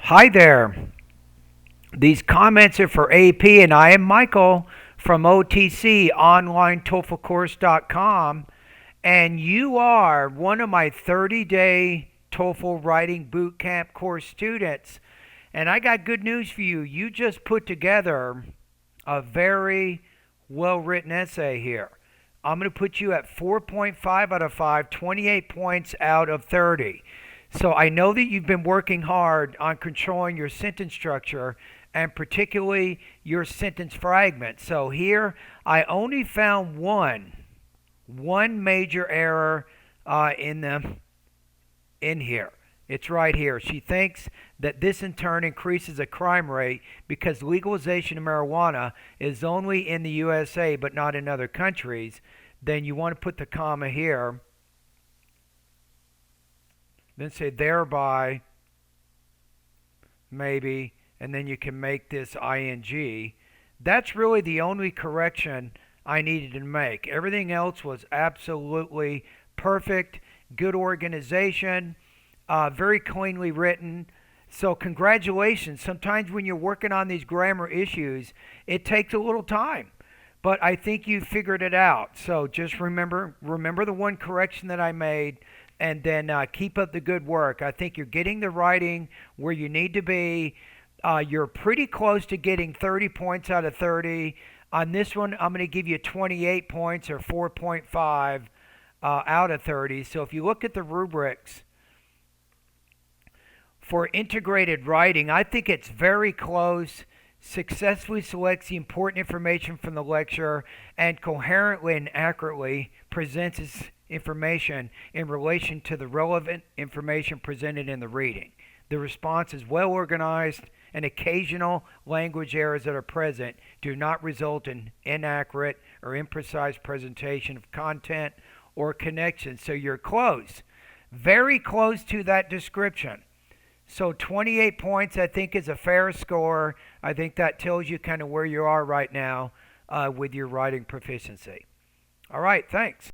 Hi there. These comments are for AP, and I am Michael from OTC, OnlineTOEFLCourse.com, and you are one of my 30-day TOEFL Writing Bootcamp course students. And I got good news for you. You just put together a very well written essay here. I'm going to put you at 4.5 out of 5, 28 points out of 30. So I know that you've been working hard on controlling your sentence structure and particularly your sentence fragment. So here I only found one major error in here. It's right here. She thinks that this in turn increases the crime rate because legalization of marijuana is only in the USA but not in other countries. Then you want to put the comma here. Then say thereby, maybe, and then you can make this ing. That's really the only correction I needed to make. Everything else was absolutely perfect, good organization, very cleanly written. So congratulations. Sometimes when you're working on these grammar issues, it takes a little time. But I think you figured it out. So just remember the one correction that I made, and then keep up the good work. I think you're getting the writing where you need to be. You're pretty close to getting 30 points out of 30. On this one, I'm going to give you 28 points or 4.5 out of 30. So if you look at the rubrics for integrated writing, I think it's very close. Successfully selects the important information from the lecture and coherently and accurately presents its information in relation to the relevant information presented in the reading. The response is well organized, and occasional language errors that are present do not result in inaccurate or imprecise presentation of content or connection. So you're close, very close to that description. So 28 points, I think, is a fair score. I think that tells you kind of where you are right now with your writing proficiency. All right, thanks.